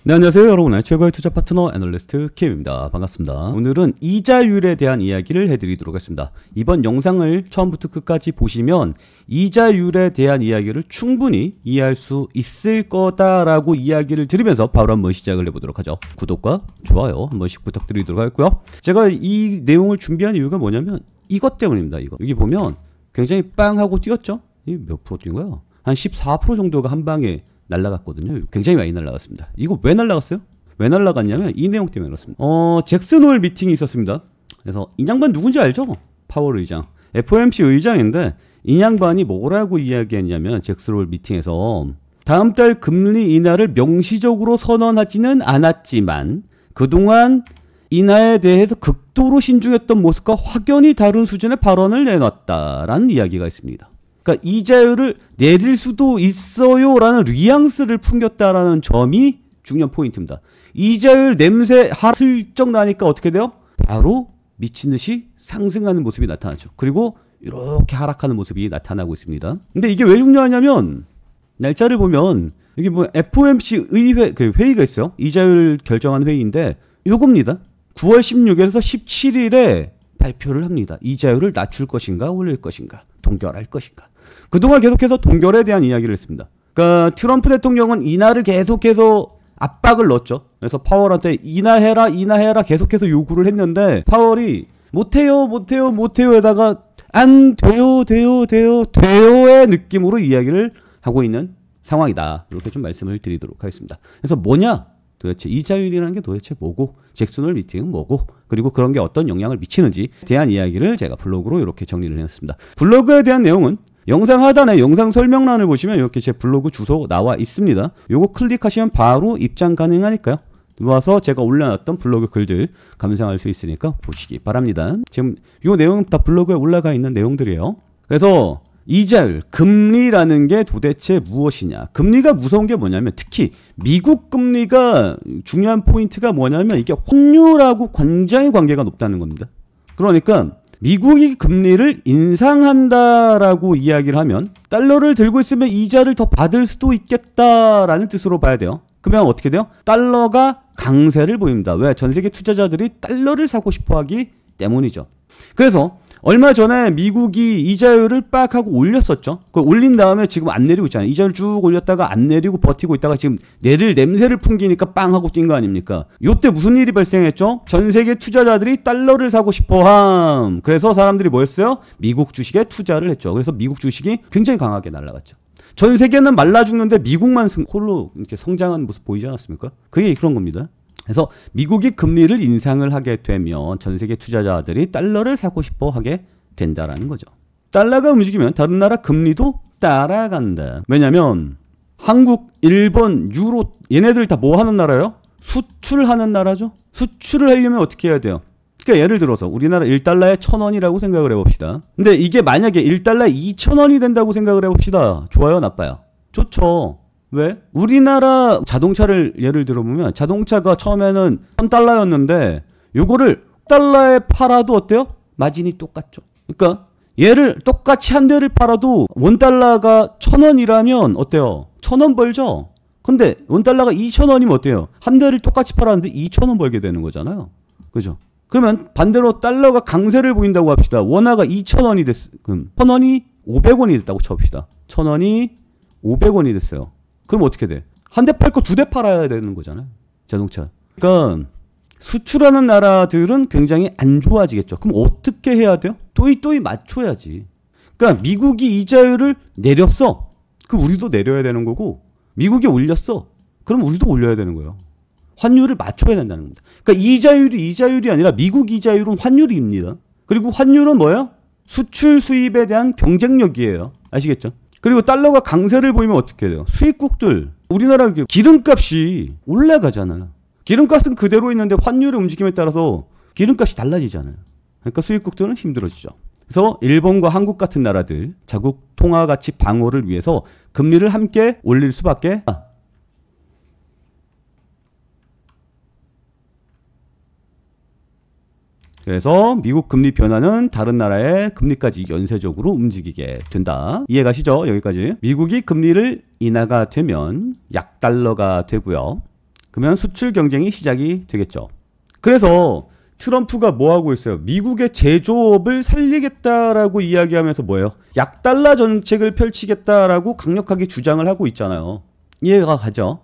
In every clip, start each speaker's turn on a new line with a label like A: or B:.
A: 네, 안녕하세요 여러분의 최고의 투자 파트너 애널리스트 킴입니다. 반갑습니다. 오늘은 이자율에 대한 이야기를 해드리도록 하겠습니다. 이번 영상을 처음부터 끝까지 보시면 이자율에 대한 이야기를 충분히 이해할 수 있을 거다라고 이야기를 드리면서 바로 한번 시작을 해보도록 하죠. 구독과 좋아요 한 번씩 부탁드리도록 하고요. 제가 이 내용을 준비한 이유가 뭐냐면 이것 때문입니다. 이거 여기 보면 굉장히 빵 하고 뛰었죠. 이 몇 프로 뛴 거야? 한 14% 정도가 한 방에 날라갔거든요. 굉장히 많이 날라갔습니다. 이거 왜 날라갔어요? 왜 날라갔냐면 이 내용 때문에 그렇습니다. 잭슨 홀 미팅이 있었습니다. 그래서 이 양반 누군지 알죠? 파월 의장, FOMC 의장인데 이 양반이 뭐라고 이야기했냐면 잭슨 홀 미팅에서 다음 달 금리 인하를 명시적으로 선언하지는 않았지만 그동안 인하에 대해서 극도로 신중했던 모습과 확연히 다른 수준의 발언을 내놨다라는 이야기가 있습니다. 그러니까 이자율을 내릴 수도 있어요 라는 뉘앙스를 풍겼다라는 점이 중요한 포인트입니다. 이자율 냄새 슬쩍 나니까 어떻게 돼요? 바로 미친듯이 상승하는 모습이 나타나죠. 그리고 이렇게 하락하는 모습이 나타나고 있습니다. 근데 이게 왜 중요하냐면 날짜를 보면 여기 뭐 FOMC 의회 회의가 있어요. 이자율 결정한 회의인데 요겁니다. 9월 16일에서 17일에 발표를 합니다. 이자율을 낮출 것인가 올릴 것인가 동결할 것인가. 그동안 계속해서 동결에 대한 이야기를 했습니다. 그러니까 트럼프 대통령은 인하를 계속해서 압박을 넣었죠. 그래서 파월한테 인하해라 계속해서 요구를 했는데 파월이 못해요에다가 안 돼요의 느낌으로 이야기를 하고 있는 상황이다. 이렇게 좀 말씀을 드리도록 하겠습니다. 그래서 뭐냐? 도대체 이자율이라는 게 도대체 뭐고 잭슨 홀 미팅은 뭐고 그리고 그런 게 어떤 영향을 미치는지 대한 이야기를 제가 블로그로 이렇게 정리를 해놨습니다. 블로그에 대한 내용은 영상 하단에 영상 설명란을 보시면 이렇게 제 블로그 주소 나와 있습니다. 요거 클릭하시면 바로 입장 가능하니까요. 들어와서 제가 올려놨던 블로그 글들 감상할 수 있으니까 보시기 바랍니다. 지금 요 내용은 다 블로그에 올라가 있는 내용들이에요. 그래서 이자율, 금리라는 게 도대체 무엇이냐. 금리가 무서운 게 뭐냐면 특히 미국 금리가 중요한 포인트가 뭐냐면 이게 환율하고 굉장히 관계가 높다는 겁니다. 그러니까 미국이 금리를 인상한다라고 이야기를 하면 달러를 들고 있으면 이자를 더 받을 수도 있겠다라는 뜻으로 봐야 돼요. 그러면 어떻게 돼요? 달러가 강세를 보입니다. 왜? 전 세계 투자자들이 달러를 사고 싶어 하기 때문이죠. 그래서 얼마 전에 미국이 이자율을 빡 하고 올렸었죠. 그걸 올린 다음에 지금 안 내리고 있잖아요. 이자율 쭉 올렸다가 안 내리고 버티고 있다가 지금 내릴 냄새를 풍기니까 빵 하고 뛴 거 아닙니까? 요때 무슨 일이 발생했죠? 전 세계 투자자들이 달러를 사고 싶어 함. 그래서 사람들이 뭐 했어요? 미국 주식에 투자를 했죠. 그래서 미국 주식이 굉장히 강하게 날아갔죠. 전 세계는 말라 죽는데 미국만 홀로 이렇게 성장하는 모습 보이지 않았습니까? 그게 그런 겁니다. 그래서 미국이 금리를 인상을 하게 되면 전 세계 투자자들이 달러를 사고 싶어 하게 된다라는 거죠. 달러가 움직이면 다른 나라 금리도 따라간다. 왜냐면 한국, 일본, 유로 얘네들 다 뭐 하는 나라예요? 수출하는 나라죠. 수출을 하려면 어떻게 해야 돼요? 그러니까 예를 들어서 우리나라 1달러에 1,000원이라고 생각을 해봅시다. 근데 이게 만약에 1달러에 2,000원이 된다고 생각을 해봅시다. 좋아요? 나빠요? 좋죠. 왜? 우리나라 자동차를 예를 들어보면 자동차가 처음에는 1,000달러였는데 요거를 달러에 팔아도 어때요? 마진이 똑같죠. 그러니까 얘를 똑같이 한 대를 팔아도 원달러가 1,000원이라면 어때요? 1,000원 벌죠? 근데 원달러가 2,000원이면 어때요? 한 대를 똑같이 팔았는데 2,000원 벌게 되는 거잖아요. 그죠? 그러면 반대로 달러가 강세를 보인다고 합시다. 원화가 2,000원이 됐, 1,000원이 500원이 됐다고 쳐봅시다. 1,000원이 500원이 됐어요. 그럼 어떻게 돼? 한 대 팔고 두 대 팔아야 되는 거잖아요. 자동차. 그러니까 수출하는 나라들은 굉장히 안 좋아지겠죠. 그럼 어떻게 해야 돼요? 또이 맞춰야지. 그러니까 미국이 이자율을 내렸어. 그럼 우리도 내려야 되는 거고 미국이 올렸어. 그럼 우리도 올려야 되는 거예요. 환율을 맞춰야 된다는 겁니다. 그러니까 이자율이 아니라 미국 이자율은 환율입니다. 그리고 환율은 뭐예요? 수출 수입에 대한 경쟁력이에요. 아시겠죠? 그리고 달러가 강세를 보이면 어떻게 돼요? 수입국들, 우리나라 기름값이 올라가잖아요. 기름값은 그대로 있는데 환율의 움직임에 따라서 기름값이 달라지잖아요. 그러니까 수입국들은 힘들어지죠. 그래서 일본과 한국 같은 나라들 자국 통화 가치 방어를 위해서 금리를 함께 올릴 수밖에 그래서 미국 금리 변화는 다른 나라의 금리까지 연쇄적으로 움직이게 된다. 이해가시죠? 여기까지. 미국이 금리를 인하가 되면 약달러가 되고요. 그러면 수출 경쟁이 시작이 되겠죠. 그래서 트럼프가 뭐 하고 있어요? 미국의 제조업을 살리겠다라고 이야기하면서 뭐예요? 약달러 정책을 펼치겠다라고 강력하게 주장을 하고 있잖아요. 이해가 가죠?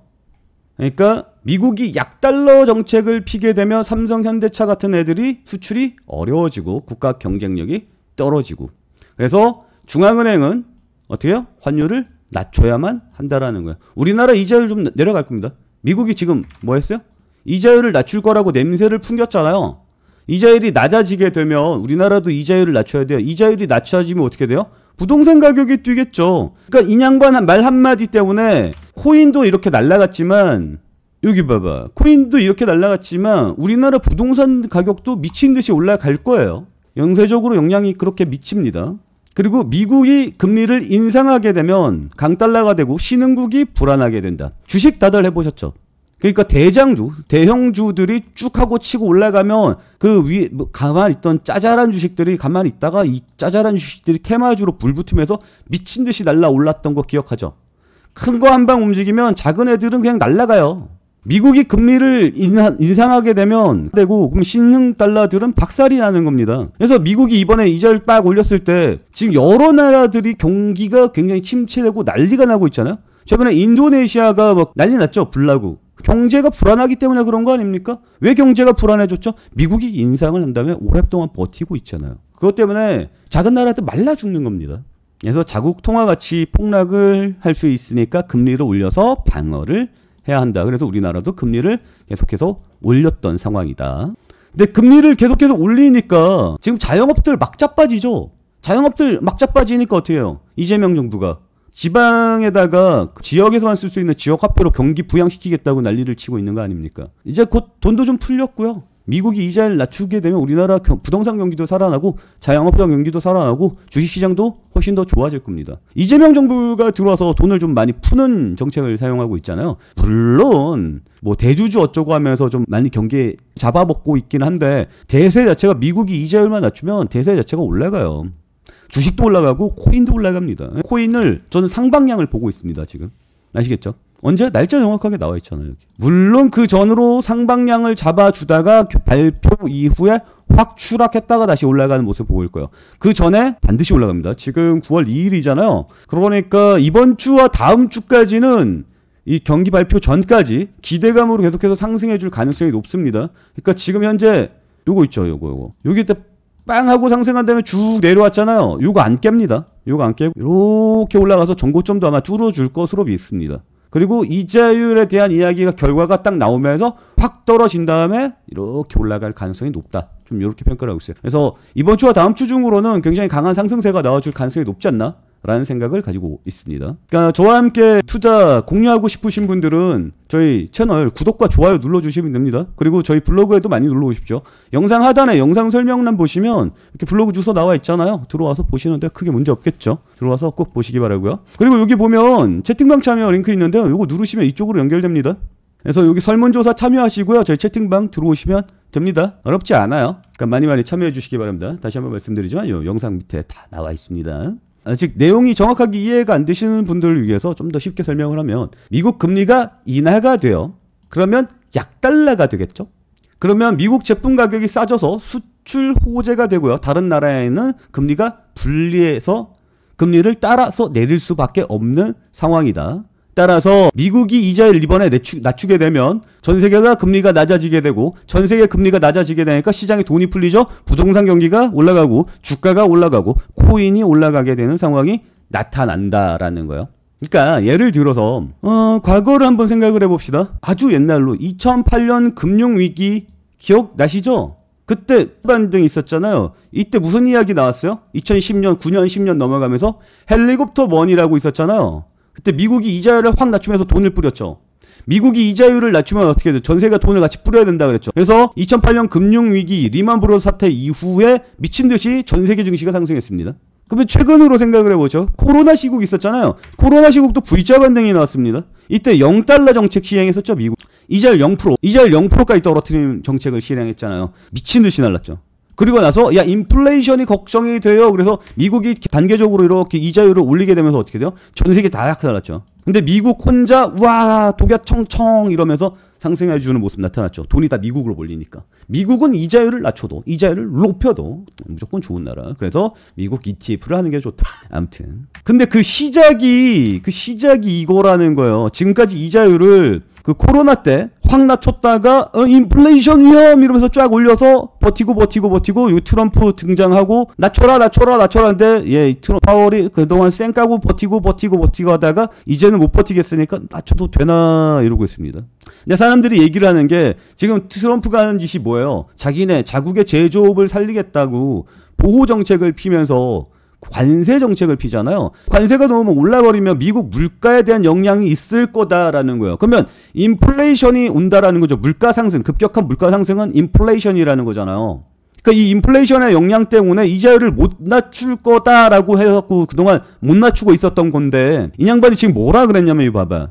A: 그러니까 미국이 약달러 정책을 피게 되면 삼성, 현대차 같은 애들이 수출이 어려워지고 국가 경쟁력이 떨어지고, 그래서 중앙은행은 어떻게 해요? 환율을 낮춰야만 한다라는 거예요. 우리나라 이자율 좀 내려갈 겁니다. 미국이 지금 뭐 했어요? 이자율을 낮출 거라고 냄새를 풍겼잖아요. 이자율이 낮아지게 되면 우리나라도 이자율을 낮춰야 돼요. 이자율이 낮춰지면 어떻게 돼요? 부동산 가격이 뛰겠죠. 그러니까 인양반 말 한마디 때문에 코인도 이렇게 날라갔지만, 여기 봐봐. 코인도 이렇게 날라갔지만 우리나라 부동산 가격도 미친 듯이 올라갈 거예요. 영세적으로 영향이 그렇게 미칩니다. 그리고 미국이 금리를 인상하게 되면 강달러가 되고 신흥국이 불안하게 된다. 주식 다들 해보셨죠? 그러니까 대장주, 대형주들이 쭉 하고 치고 올라가면 그 위에 가만히 있던 짜잘한 주식들이 가만히 있다가 이 짜잘한 주식들이 테마주로 불붙으면서 미친 듯이 날라 올랐던 거 기억하죠? 큰 거 한 방 움직이면 작은 애들은 그냥 날라가요. 미국이 금리를 인상하게 되면 되고, 그럼 신흥 달러들은 박살이 나는 겁니다. 그래서 미국이 이번에 이자를 빡 올렸을 때 지금 여러 나라들이 경기가 굉장히 침체되고 난리가 나고 있잖아요. 최근에 인도네시아가 막 난리 났죠. 불나고. 경제가 불안하기 때문에 그런 거 아닙니까? 왜 경제가 불안해졌죠? 미국이 인상을 한 다음에 오랫동안 버티고 있잖아요. 그것 때문에 작은 나라들 말라 죽는 겁니다. 그래서 자국 통화 가치 폭락을 할 수 있으니까 금리를 올려서 방어를 해야 한다. 그래서 우리나라도 금리를 계속해서 올렸던 상황이다. 근데 금리를 계속해서 올리니까 지금 자영업들 막 자빠지죠. 자영업들 막 자빠지니까 어떻게 해요? 이재명 정부가 지방에다가 지역에서만 쓸 수 있는 지역화폐로 경기 부양시키겠다고 난리를 치고 있는 거 아닙니까? 이제 곧 돈도 좀 풀렸고요. 미국이 이자를 낮추게 되면 우리나라 부동산 경기도 살아나고 자영업자 경기도 살아나고 주식시장도 훨씬 더 좋아질 겁니다. 이재명 정부가 들어와서 돈을 좀 많이 푸는 정책을 사용하고 있잖아요. 물론 뭐 대주주 어쩌고 하면서 좀 많이 경기 잡아먹고 있긴 한데, 대세 자체가 미국이 이자율만 낮추면 대세 자체가 올라가요. 주식도 올라가고 코인도 올라갑니다. 코인을 저는 상방향을 보고 있습니다. 지금 아시겠죠? 언제? 날짜 정확하게 나와 있잖아요. 여기. 물론 그 전으로 상방향을 잡아주다가 발표 이후에 확 추락했다가 다시 올라가는 모습을 보일 거예요. 그 전에 반드시 올라갑니다. 지금 9월 2일이잖아요. 그러니까 이번 주와 다음 주까지는 이 경기 발표 전까지 기대감으로 계속해서 상승해 줄 가능성이 높습니다. 그러니까 지금 현재 요거 있죠. 요거. 여기 때 빵 하고 상승한 다음에 쭉 내려왔잖아요. 요거 안 깹니다. 요거 안 깨고 이렇게 올라가서 전고점도 아마 뚫어줄 것으로 믿습니다. 그리고 이자율에 대한 이야기가 결과가 딱 나오면서 확 떨어진 다음에 이렇게 올라갈 가능성이 높다. 좀 이렇게 평가를 하고 있어요. 그래서 이번 주와 다음 주 중으로는 굉장히 강한 상승세가 나와줄 가능성이 높지 않나? 라는 생각을 가지고 있습니다. 그러니까 저와 함께 투자 공유하고 싶으신 분들은 저희 채널 구독과 좋아요 눌러주시면 됩니다. 그리고 저희 블로그에도 많이 눌러오십시오. 영상 하단에 영상 설명란 보시면 이렇게 블로그 주소 나와 있잖아요. 들어와서 보시는데 크게 문제 없겠죠. 들어와서 꼭 보시기 바라고요. 그리고 여기 보면 채팅방 참여 링크 있는데요. 이거 누르시면 이쪽으로 연결됩니다. 그래서 여기 설문조사 참여하시고요. 저희 채팅방 들어오시면 됩니다. 어렵지 않아요. 그러니까 많이 참여해 주시기 바랍니다. 다시 한번 말씀드리지만 이 영상 밑에 다 나와 있습니다. 아직 내용이 정확하게 이해가 안 되시는 분들을 위해서 좀 더 쉽게 설명을 하면, 미국 금리가 인하가 돼요. 그러면 약달러가 되겠죠. 그러면 미국 제품 가격이 싸져서 수출 호재가 되고요. 다른 나라에는 금리가 불리해서 금리를 따라서 내릴 수밖에 없는 상황이다. 따라서 미국이 이자를 이번에 낮추게 되면 전 세계가 금리가 낮아지게 되고, 전 세계 금리가 낮아지게 되니까 시장에 돈이 풀리죠. 부동산 경기가 올라가고 주가가 올라가고 코인이 올라가게 되는 상황이 나타난다라는 거예요. 그러니까 예를 들어서 과거를 한번 생각을 해봅시다. 아주 옛날로 2008년 금융위기 기억나시죠? 그때 반등이 있었잖아요. 이때 무슨 이야기 나왔어요? 2010년, 9년, 10년 넘어가면서 헬리콥터 머니라고 있었잖아요. 그때 미국이 이자율을 확 낮추면서 돈을 뿌렸죠. 미국이 이자율을 낮추면 어떻게 돼요? 전 세계가 돈을 같이 뿌려야 된다 그랬죠. 그래서 2008년 금융위기 리만 브러더스 사태 이후에 미친 듯이 전 세계 증시가 상승했습니다. 그러면 최근으로 생각을 해보죠. 코로나 시국 있었잖아요. 코로나 시국도 V자 반등이 나왔습니다. 이때 0달러 정책 시행했었죠. 미국. 이자율 0%까지 떨어뜨리는 정책을 실행했잖아요. 미친 듯이 날랐죠. 그리고 나서 야 인플레이션이 걱정이 돼요. 그래서 미국이 단계적으로 이렇게 이자율을 올리게 되면서 어떻게 돼요? 전 세계 다 나타났죠. 근데 미국 혼자 와 독야 청청 이러면서 상승해주는 모습 나타났죠. 돈이 다 미국으로 몰리니까. 미국은 이자율을 낮춰도 이자율을 높여도 무조건 좋은 나라. 그래서 미국 ETF를 하는 게 좋다. 아무튼 근데 그 시작이 이거라는 거예요. 지금까지 이자율을 그 코로나 때 확 낮췄다가 인플레이션 위험 이러면서 쫙 올려서 버티고 요 트럼프 등장하고 낮춰라 하는데 예 트럼프 파월이 그동안 쌩 까고 버티고 하다가 이제는 못 버티겠으니까 낮춰도 되나 이러고 있습니다. 근데 사람들이 얘기를 하는 게 지금 트럼프가 하는 짓이 뭐예요? 자기네 자국의 제조업을 살리겠다고 보호 정책을 피면서 관세 정책을 피잖아요. 관세가 너무 올라버리면 미국 물가에 대한 영향이 있을 거다라는 거예요. 그러면 인플레이션이 온다라는 거죠. 물가 상승, 급격한 물가 상승은 인플레이션이라는 거잖아요. 그러니까 이 인플레이션의 영향 때문에 이자율을 못 낮출 거다라고 해갖고 그동안 못 낮추고 있었던 건데 이 양반이 지금 뭐라 그랬냐면 이거 봐봐.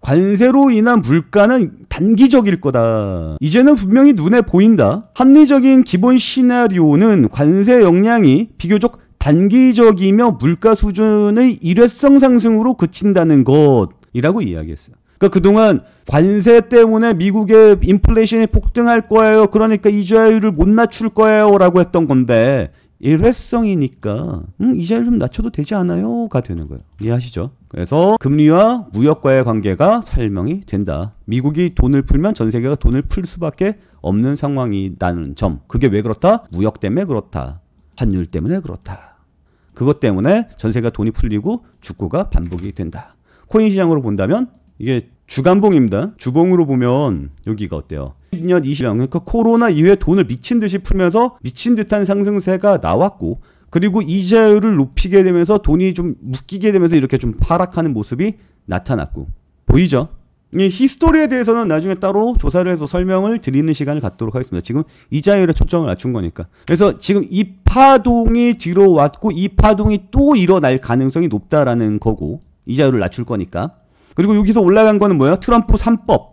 A: 관세로 인한 물가는 단기적일 거다. 이제는 분명히 눈에 보인다. 합리적인 기본 시나리오는 관세 영향이 비교적 단기적이며 물가 수준의 일회성 상승으로 그친다는 것이라고 이야기했어요. 그러니까 그동안 관세 때문에 미국의 인플레이션이 폭등할 거예요. 그러니까 이자율을 못 낮출 거예요. 라고 했던 건데 일회성이니까 이자율 좀 낮춰도 되지 않아요? 가 되는 거예요. 이해하시죠? 그래서 금리와 무역과의 관계가 설명이 된다. 미국이 돈을 풀면 전 세계가 돈을 풀 수밖에 없는 상황이라는 점. 그게 왜 그렇다? 무역 때문에 그렇다. 환율 때문에 그렇다. 그것 때문에 전 세계가 돈이 풀리고 죽고가 반복이 된다. 코인 시장으로 본다면 이게 주간봉입니다. 주봉으로 보면 여기가 어때요? 10년, 20년 그러니까 코로나 이후에 돈을 미친 듯이 풀면서 미친 듯한 상승세가 나왔고 그리고 이자율을 높이게 되면서 돈이 좀 묶이게 되면서 이렇게 좀 하락하는 모습이 나타났고 보이죠? 이 히스토리에 대해서는 나중에 따로 조사를 해서 설명을 드리는 시간을 갖도록 하겠습니다. 지금 이자율에 초점을 맞춘 거니까. 그래서 지금 이 파동이 들어왔고 이 파동이 또 일어날 가능성이 높다라는 거고 이자율을 낮출 거니까. 그리고 여기서 올라간 거는 뭐예요? 트럼프 3법.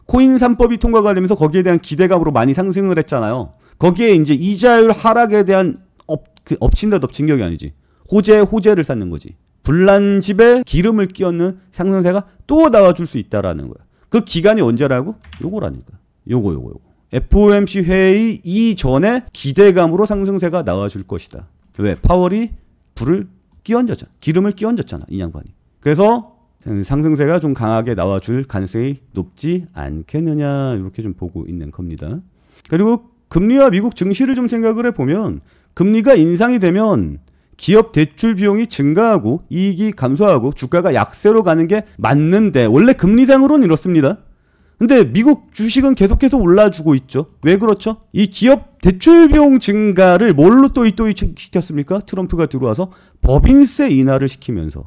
A: 코인 3법이 통과가 되면서 거기에 대한 기대감으로 많이 상승을 했잖아요. 거기에 이제 이자율 하락에 대한 엎친다 덮친 격이 아니지. 호재를 쌓는 거지. 불난 집에 기름을 끼얹는 상승세가 또 나와줄 수 있다라는 거야. 그 기간이 언제라고? 요거라니까. 요거. FOMC 회의 이전에 기대감으로 상승세가 나와줄 것이다. 왜? 파월이 불을 끼얹었잖아. 기름을 끼얹었잖아. 이 양반이. 그래서 상승세가 좀 강하게 나와줄 가능성이 높지 않겠느냐 이렇게 좀 보고 있는 겁니다. 그리고 금리와 미국 증시를 좀 생각을 해보면 금리가 인상이 되면 기업 대출 비용이 증가하고 이익이 감소하고 주가가 약세로 가는 게 맞는데 원래 금리상으로는 이렇습니다. 근데 미국 주식은 계속해서 올라주고 있죠. 왜 그렇죠? 이 기업 대출 비용 증가를 뭘로 또이 시켰습니까? 트럼프가 들어와서 법인세 인하를 시키면서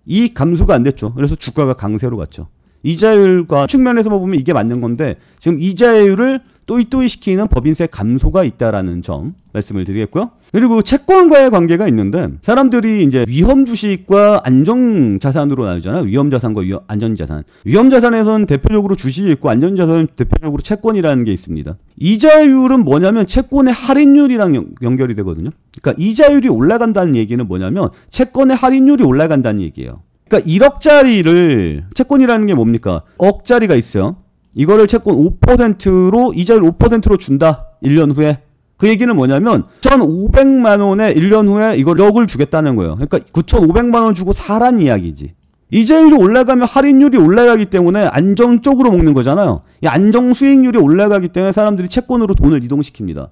A: 이 감소가 안 됐죠. 그래서 주가가 강세로 갔죠. 이자율과 측면에서만 보면 이게 맞는 건데 지금 이자율을 또이 시키는 법인세 감소가 있다라는 점 말씀을 드리겠고요. 그리고 채권과의 관계가 있는데 사람들이 이제 위험 주식과 안정 자산으로 나누잖아요. 위험 자산과 안전 자산. 위험 자산에서는 대표적으로 주식이 있고 안전 자산은 대표적으로 채권이라는 게 있습니다. 이자율은 뭐냐면 채권의 할인율이랑 연결이 되거든요. 그러니까 이자율이 올라간다는 얘기는 뭐냐면 채권의 할인율이 올라간다는 얘기예요. 그러니까 1억짜리를 채권이라는 게 뭡니까? 억짜리가 있어요. 이거를 채권 5%로 이자율 5%로 준다. 1년 후에. 그 얘기는 뭐냐면 1,500만 원에 1년 후에 이걸 1억을 주겠다는 거예요. 그러니까 9,500만 원 주고 사란 이야기지. 이자율이 올라가면 할인율이 올라가기 때문에 안정적으로 먹는 거잖아요. 이 안정 수익률이 올라가기 때문에 사람들이 채권으로 돈을 이동시킵니다.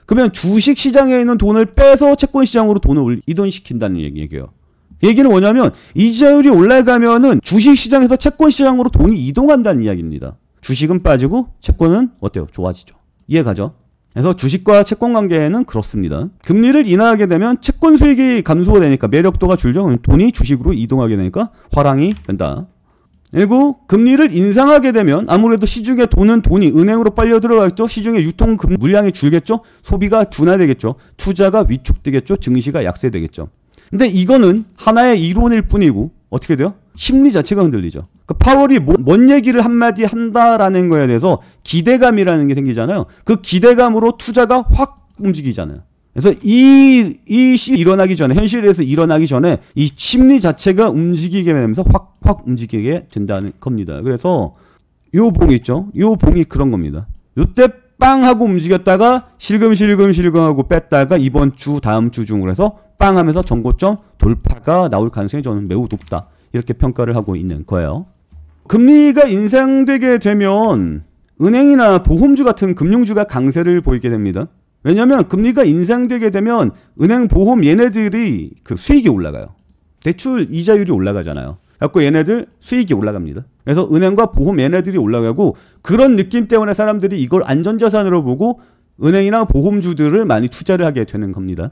A: 그러면 주식 시장에 있는 돈을 빼서 채권 시장으로 돈을 이동시킨다는 얘기예요. 얘기는 뭐냐면 이자율이 올라가면은 주식 시장에서 채권 시장으로 돈이 이동한다는 이야기입니다. 주식은 빠지고 채권은 어때요? 좋아지죠. 이해가죠? 그래서 주식과 채권 관계는 그렇습니다. 금리를 인하하게 되면 채권 수익이 감소가 되니까 매력도가 줄죠. 돈이 주식으로 이동하게 되니까 화랑이 된다. 그리고 금리를 인상하게 되면 아무래도 시중에 돈이 은행으로 빨려 들어가겠죠. 시중에 유통 물량이 줄겠죠. 소비가 둔화되겠죠. 투자가 위축되겠죠. 증시가 약세되겠죠. 근데 이거는 하나의 이론일 뿐이고 어떻게 돼요? 심리 자체가 흔들리죠. 그 파월이 뭔 얘기를 한마디 한다라는 거에 대해서 기대감이라는 게 생기잖아요. 그 기대감으로 투자가 확 움직이잖아요. 그래서 이 일어나기 전에, 현실에서 일어나기 전에 이 심리 자체가 움직이게 되면서 확 움직이게 된다는 겁니다. 그래서 요 봉이 있죠. 요 봉이 그런 겁니다. 요때 빵 하고 움직였다가 실금 하고 뺐다가 이번 주 다음 주 중으로 해서 빵 하면서 전고점 돌파가 나올 가능성이 저는 매우 높다. 이렇게 평가를 하고 있는 거예요. 금리가 인상되게 되면 은행이나 보험주 같은 금융주가 강세를 보이게 됩니다. 왜냐하면 금리가 인상되게 되면 은행, 보험 얘네들이 그 수익이 올라가요. 대출 이자율이 올라가잖아요. 그래서 얘네들 수익이 올라갑니다. 그래서 은행과 보험 얘네들이 올라가고 그런 느낌 때문에 사람들이 이걸 안전자산으로 보고 은행이나 보험주들을 많이 투자를 하게 되는 겁니다.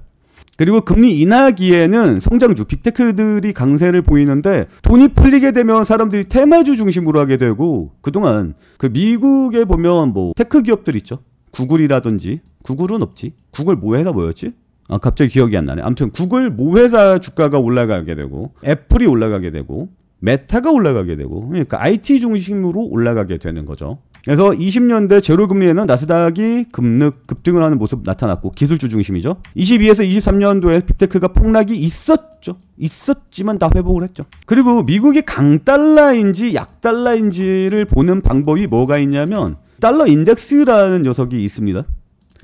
A: 그리고 금리 인하기에는 성장주, 빅테크들이 강세를 보이는데 돈이 풀리게 되면 사람들이 테마주 중심으로 하게 되고 그동안 그 미국에 보면 뭐 테크 기업들 있죠. 구글이라든지 구글은 없지. 구글 모 회사 뭐였지? 아 갑자기 기억이 안 나네. 아무튼 구글 모 회사 주가가 올라가게 되고 애플이 올라가게 되고 메타가 올라가게 되고 그러니까 IT 중심으로 올라가게 되는 거죠. 그래서 20년대 제로금리에는 나스닥이 급등을 하는 모습 나타났고 기술주 중심이죠. 22에서 23년도에 빅테크가 폭락이 있었죠. 있었지만 다 회복을 했죠. 그리고 미국이 강달러인지 약달러인지를 보는 방법이 뭐가 있냐면 달러 인덱스라는 녀석이 있습니다.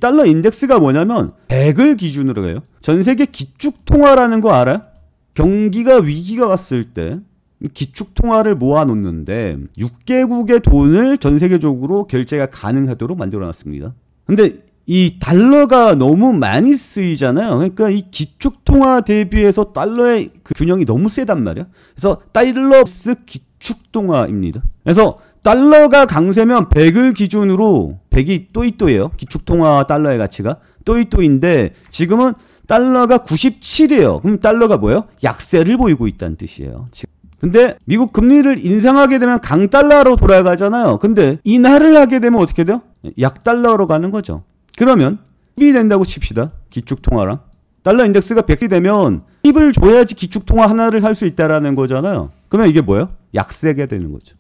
A: 달러 인덱스가 뭐냐면 100을 기준으로 해요. 전 세계 기축통화라는 거 알아요? 경기가 위기가 왔을 때 기축통화를 모아놓는데 6개국의 돈을 전 세계적으로 결제가 가능하도록 만들어놨습니다. 근데 이 달러가 너무 많이 쓰이잖아요. 그러니까 이 기축통화 대비해서 달러의 그 균형이 너무 세단 말이야. 그래서 달러스 기축통화입니다. 그래서 달러가 강세면 100을 기준으로 100이 또이또예요. 기축통화 달러의 가치가 또이또인데 지금은 달러가 97이에요. 그럼 달러가 뭐예요? 약세를 보이고 있다는 뜻이에요. 근데 미국 금리를 인상하게 되면 강달러로 돌아가잖아요. 근데 인하를 하게 되면 어떻게 돼요? 약달러로 가는 거죠. 그러면 10이 된다고 칩시다. 기축통화랑. 달러 인덱스가 100이 되면 10을 줘야지 기축통화 하나를 할 수 있다라는 거잖아요. 그러면 이게 뭐예요? 약세가 되는 거죠.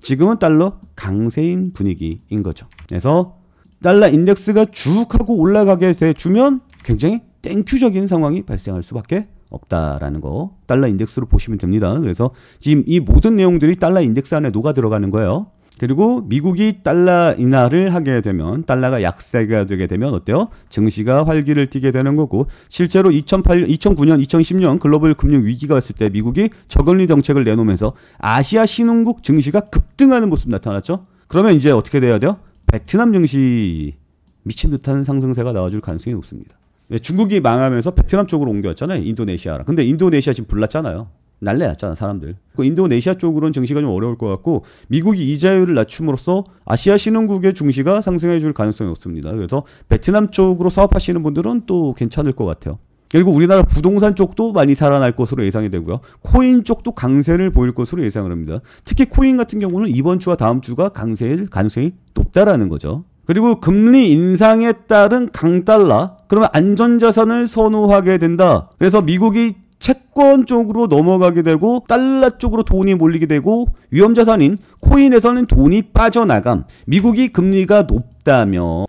A: 지금은 달러 강세인 분위기인 거죠. 그래서 달러 인덱스가 쭉 하고 올라가게 돼주면 굉장히 땡큐적인 상황이 발생할 수밖에 없다라는 거 달러 인덱스로 보시면 됩니다. 그래서 지금 이 모든 내용들이 달러 인덱스 안에 녹아 들어가는 거예요. 그리고 미국이 달러 인하를 하게 되면 달러가 약세가 되게 되면 어때요? 증시가 활기를 띠게 되는 거고 실제로 2008년, 2009년, 2010년 글로벌 금융 위기가 왔을 때 미국이 저금리 정책을 내놓으면서 아시아 신흥국 증시가 급등하는 모습 나타났죠. 그러면 이제 어떻게 돼야 돼요? 베트남 증시 미친 듯한 상승세가 나와줄 가능성이 높습니다. 중국이 망하면서 베트남 쪽으로 옮겨왔잖아요. 인도네시아랑. 근데 인도네시아 지금 불났잖아요. 난리 났잖아 사람들. 인도네시아 쪽으로는 증시가 좀 어려울 것 같고 미국이 이자율을 낮춤으로써 아시아 신흥국의 증시가 상승해 줄 가능성이 높습니다. 그래서 베트남 쪽으로 사업하시는 분들은 또 괜찮을 것 같아요. 그리고 우리나라 부동산 쪽도 많이 살아날 것으로 예상이 되고요. 코인 쪽도 강세를 보일 것으로 예상을 합니다. 특히 코인 같은 경우는 이번 주와 다음 주가 강세일 가능성이 높다라는 거죠. 그리고 금리 인상에 따른 강달러, 그러면 안전자산을 선호하게 된다. 그래서 미국이 채권 쪽으로 넘어가게 되고 달러 쪽으로 돈이 몰리게 되고 위험자산인 코인에서는 돈이 빠져나감. 미국이 금리가 높다면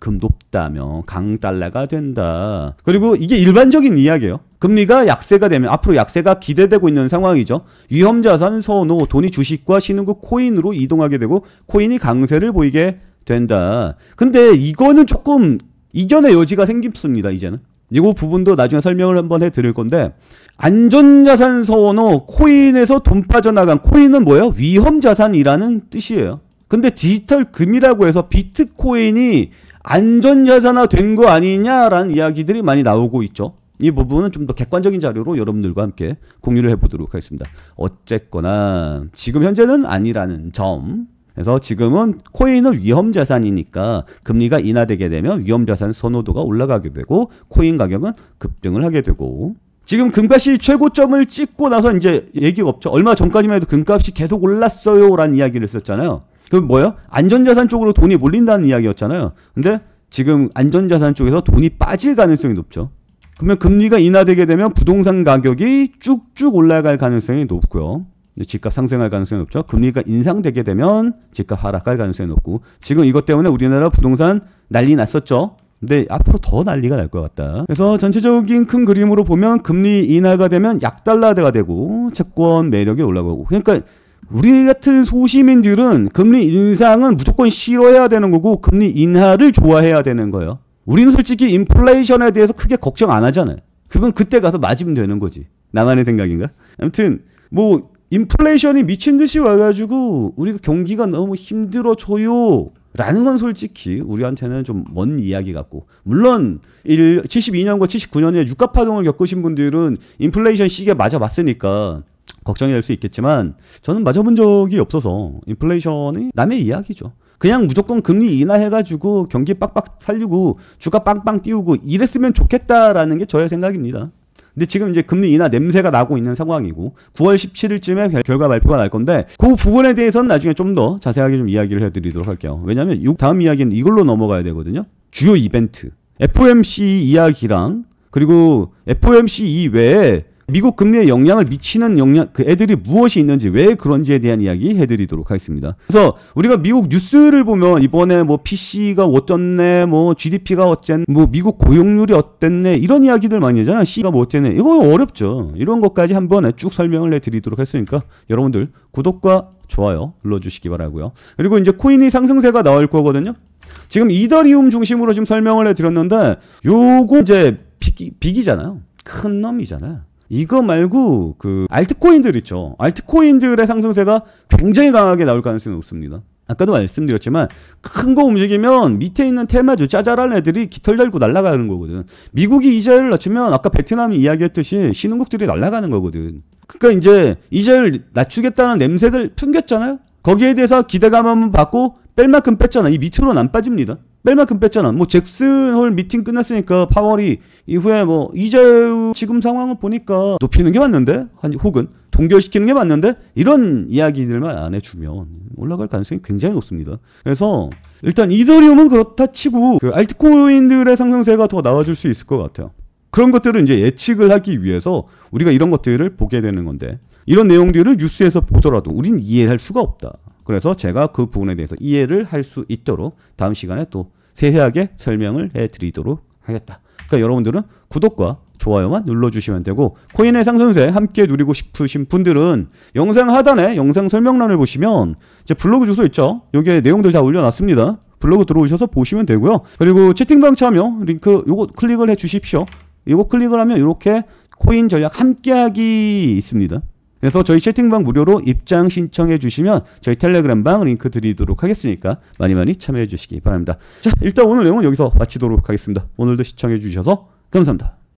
A: 강달러가 된다. 그리고 이게 일반적인 이야기예요. 금리가 약세가 되면 앞으로 약세가 기대되고 있는 상황이죠. 위험자산 선호, 돈이 주식과 신흥국 코인으로 이동하게 되고 코인이 강세를 보이게 된다. 근데 이거는 조금 이견의 여지가 생깁니다. 이제는. 이 부분도 나중에 설명을 한번 해드릴 건데 안전자산 선호, 코인에서 돈 빠져나간 코인은 뭐예요? 위험자산이라는 뜻이에요. 근데 디지털 금이라고 해서 비트코인이 안전자산화 된 거 아니냐라는 이야기들이 많이 나오고 있죠. 이 부분은 좀 더 객관적인 자료로 여러분들과 함께 공유를 해보도록 하겠습니다. 어쨌거나 지금 현재는 아니라는 점. 그래서 지금은 코인은 위험자산이니까 금리가 인하되게 되면 위험자산 선호도가 올라가게 되고 코인 가격은 급등을 하게 되고 지금 금값이 최고점을 찍고 나서 이제 얘기가 없죠. 얼마 전까지만 해도 금값이 계속 올랐어요 라는 이야기를 했었잖아요. 그럼 뭐예요? 안전자산 쪽으로 돈이 몰린다는 이야기였잖아요. 근데 지금 안전자산 쪽에서 돈이 빠질 가능성이 높죠. 그러면 금리가 인하되게 되면 부동산 가격이 쭉쭉 올라갈 가능성이 높고요. 집값 상승할 가능성이 높죠. 금리가 인상되게 되면 집값 하락할 가능성이 높고, 지금 이것 때문에 우리나라 부동산 난리 났었죠. 근데 앞으로 더 난리가 날 것 같다. 그래서 전체적인 큰 그림으로 보면 금리 인하가 되면 약달러가 되고 채권 매력이 올라가고, 그러니까 우리 같은 소시민들은 금리 인상은 무조건 싫어해야 되는 거고 금리 인하를 좋아해야 되는 거예요. 우리는 솔직히 인플레이션에 대해서 크게 걱정 안 하잖아요. 그건 그때 가서 맞으면 되는 거지. 나만의 생각인가? 아무튼 뭐 인플레이션이 미친 듯이 와가지고 우리가 경기가 너무 힘들어져요 라는 건 솔직히 우리한테는 좀 먼 이야기 같고, 물론 72년과 79년에 유가 파동을 겪으신 분들은 인플레이션 시기에 맞아봤으니까 걱정이 될 수 있겠지만, 저는 맞아본 적이 없어서 인플레이션이 남의 이야기죠. 그냥 무조건 금리 인하해가지고 경기 빡빡 살리고 주가 빵빵 띄우고 이랬으면 좋겠다라는 게 저의 생각입니다. 근데 지금 이제 금리 인하 냄새가 나고 있는 상황이고 9월 17일쯤에 결과 발표가 날 건데, 그 부분에 대해서는 나중에 좀 더 자세하게 좀 이야기를 해드리도록 할게요. 왜냐하면 이 다음 이야기는 이걸로 넘어가야 되거든요. 주요 이벤트, FOMC 이야기랑, 그리고 FOMC 이외에 미국 금리에 영향을 미치는 그 애들이 무엇이 있는지, 왜 그런지에 대한 이야기 해드리도록 하겠습니다. 그래서 우리가 미국 뉴스를 보면 이번에 뭐 PC가 어쨌네, 뭐 GDP가 어쨌네, 뭐 미국 고용률이 어땠네, 이런 이야기들 많이 하잖아. C가 뭐 어쨌네. 이거 어렵죠. 이런 것까지 한번 쭉 설명을 해드리도록 했으니까 여러분들 구독과 좋아요 눌러주시기 바라고요. 그리고 이제 코인이 상승세가 나올 거거든요. 지금 이더리움 중심으로 지금 설명을 해드렸는데, 요거 이제 빅이잖아요. 큰 놈이잖아요. 이거 말고 그 알트코인들 있죠. 알트코인들의 상승세가 굉장히 강하게 나올 가능성이 높습니다. 아까도 말씀드렸지만 큰 거 움직이면 밑에 있는 테마주 짜잘한 애들이 깃털 달고 날아가는 거거든. 미국이 이자율을 낮추면 아까 베트남이 이야기했듯이 신흥국들이 날아가는 거거든. 그러니까 이제 이자율 낮추겠다는 냄새를 풍겼잖아요. 거기에 대해서 기대감 한번 받고 뺄 만큼 뺐잖아. 이 밑으로는 안 빠집니다. 뺄 만큼 뺐잖아. 뭐 잭슨 홀 미팅 끝났으니까 파월이 이후에 뭐 이자율 지금 상황을 보니까 높이는 게 맞는데, 혹은 동결시키는 게 맞는데, 이런 이야기들만 안 해주면 올라갈 가능성이 굉장히 높습니다. 그래서 일단 이더리움은 그렇다 치고 그 알트코인들의 상승세가 더 나와줄 수 있을 것 같아요. 그런 것들을 이제 예측을 하기 위해서 우리가 이런 것들을 보게 되는 건데, 이런 내용들을 뉴스에서 보더라도 우린 이해할 수가 없다. 그래서 제가 그 부분에 대해서 이해를 할 수 있도록 다음 시간에 또 세세하게 설명을 해드리도록 하겠다. 그러니까 여러분들은 구독과 좋아요만 눌러주시면 되고, 코인의 상승세 함께 누리고 싶으신 분들은 영상 하단에 영상 설명란을 보시면 제 블로그 주소 있죠. 여기에 내용들 다 올려놨습니다. 블로그 들어오셔서 보시면 되고요. 그리고 채팅방 참여 링크 요거 클릭을 해 주십시오. 요거 클릭을 하면 이렇게 코인 전략 함께하기 있습니다. 그래서 저희 채팅방 무료로 입장 신청해 주시면 저희 텔레그램방 링크 드리도록 하겠으니까 많이 참여해 주시기 바랍니다. 자, 일단 오늘 내용은 여기서 마치도록 하겠습니다. 오늘도 시청해 주셔서 감사합니다.